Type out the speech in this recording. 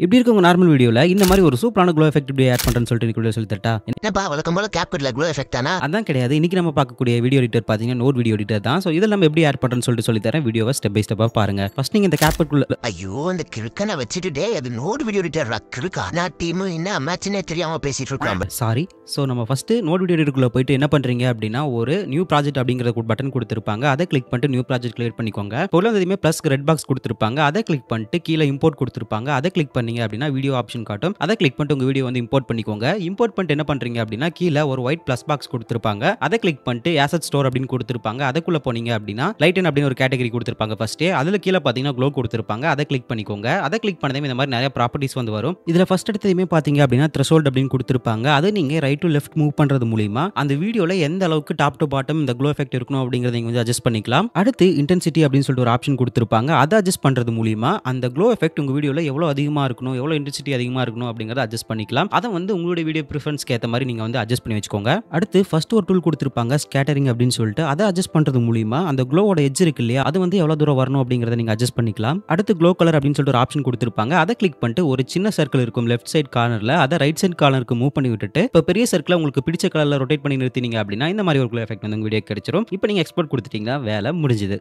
இப்படி இருக்க உங்க நார்மல் வீடியோல இந்த மாதிரி ஒரு சூப்பரான க்ளோ எஃபெக்ட் எப்படி ஆட் பண்றேன்னு சொல்லிட்டு இன்னைக்கு வீடியோ சொல்லி தரட்டா? என்னப்பா வழக்கம் போல CapCutல க்ளோ எஃபெக்ட் தானா? அதான் கிடையாது. இன்னைக்கு நம்ம பார்க்கக்கூடிய வீடியோ எடிட்டர் பார்த்தீங்கன்னா, நோட் வீடியோ எடிட்டர் தான். ஸோ இதில நம்ம எப்படி ஆட் பண்றோம்னு சொல்லிட்டு சொல்லி தரேன். வீடியோவை ஸ்டெப் பை ஸ்டெப்பா பாருங்க. ஃபர்ஸ்ட் நீங்க இந்த CapCut குள்ள ஐயோ அந்த கிறுக்கனை வச்சுட்டு டேய் அது நோட் வீடியோ எடிட்டர்ரா கிறுக்கா. நான் டீம் என்ன அம்மாச்சினே தெரியாம பேசிட்டு இருக்கான். சாரி. ஸோ நம்ம ஃபர்ஸ்ட் நோட் வீடியோ எடிட்டருக்குள்ள போயிட்டு என்ன பண்றீங்க அப்படின்னா, ஒரு நியூ ப்ராஜெக்ட் அப்படிங்கிற பட்டன் குடுத்திருப்பாங்க. அதை கிளிக் பண்ணிட்டு நியூ ப்ராஜெக்ட் கிரியேட் பண்ணிக்கோங்க. இப்போ உள்ள வந்ததுமே பிளஸ் ரெட் பாக்ஸ் குடுத்திருப்பாங்க. அதை கிளிக் பண்ணிட்டு கீழ இம்போர்ட் குடுத்திருப்பாங்க. அதை கிளிக் பண்ணீங்க அப்படின்னா வீடியோ ஆப்ஷன் காட்டும். அதை கிளிக் பண்ணிட்டு உங்க வீடியோ வந்து இம்போர்ட் பண்ணிக்கோங்க. இம்போர்ட் பண்ணிட்டு என்ன பண்றீங்க அப்படின்னா, கீழ ஒரு ஒயிட் பிளஸ் பாக்ஸ் குடுத்திருப்பாங்க. அதை கிளிக் பண்ணிட்டு அசெட் ஸ்டோர் அப்படின்னு குடுத்திருப்பாங்க. அதுக்குள்ள போனீங்க அப்படின்னா லைட்டன் அப்படின்னு ஒரு கேட்டகரி குடுத்திருப்பாங்க ஃபர்ஸ்ட்டே. அதுல கீழ பார்த்தீங்கன்னா க்ளோ குடுத்திருப்பாங்க. அதை கிளிக் பண்ணிக்கோங்க. அதை கிளிக் பண்ணதுமே இந்த மாதிரி நிறைய ப்ராப்பர்ட்டீஸ் வந்து வரும். இதுல ஃபர்ஸ்ட் எடுத்ததுமே பார்த்தீங்க அப்படின்னா த்ரெஷோல்ட் அப்படின்னு குடுத்திருப்பாங்க. அதை நீங்க ரைட் டு லெஃப்ட் மூவ் பண்றது மூலியமா அந்த வீடியோல எந்த அளவுக்கு டாப் டு பாட்டம் இந்த க்ளோ எஃபெக்ட் இருக்கணும் அப்படிங்கறத நீங்க வந்து அட்ஜஸ்ட் பண்ணிக்கலாம். அடுத்து இன்டென்சிட்டி அப்படின்னு சொல்லிட்டு ஒரு ஆப்ஷன் குடுத்திருப்பாங்க. அதை அட்ஜஸ்ட் பண்றது மூலியமா அந்த க்ளோ எஃபெக்ட் உங்க வீடியோல எவ்வளவு அதிகமா இருக்கணும், எவ்வளவு இன்டென்சிட்டி அதிகமா இருக்கணும் அப்படிங்கறத அட்ஜஸ்ட் பண்ணிக்கலாம். அதை வந்து உங்களுடைய வீடியோ பிரெஃபரன்ஸ்க்கு ஏத்த மாதிரி நீங்க வந்து அட்ஜஸ்ட் பண்ணி வச்சுக்கோங்க. அடுத்து ஃபர்ஸ்ட் ஒரு டூல் குடுத்திருப்பாங்க ஸ்கேட்டரிங் அப்படின்னு சொல்லிட்டு. அதை அட்ஜஸ்ட் பண்றது மூலியமா அந்த க்ளோவோட எட்ஜ் இருக்கு இல்லையா, அது வந்து எவ்வளவு தூரம் வரணும் அப்படிங்கறத நீங்க அட்ஜஸ்ட் பண்ணிக்கலாம். அடுத்து க்ளோ கலர் அப்படின்னு சொல்லிட்டு ஒரு ஆப்ஷன் குடுத்திருப்பாங்க. அதை கிளிக் பண்ணிட்டு ஒரு சின்ன சர்க்கிள் இருக்கும் லெஃப்ட் சைடு கார்னர்ல, அதை ரைட் சைடு கார்னருக்கு மூவ் பண்ணி விட்டுட்டு இப்ப பெரிய சர்க்கிளை உங்களுக்கு பிடிச்ச கலர்ல ரொட்டேட் பண்ணி நிறுத்தினீங்க அப்படின்னா இந்த மாதிரி ஒரு க்ளோ எஃபெக்ட் வந்து உங்க வீடியோ கிடைச்சிரும். இப்போ நீங்க எக்ஸ்போர்ட் கொடுத்துட்டீங்கன்னா வேலை முடிஞ்சுது.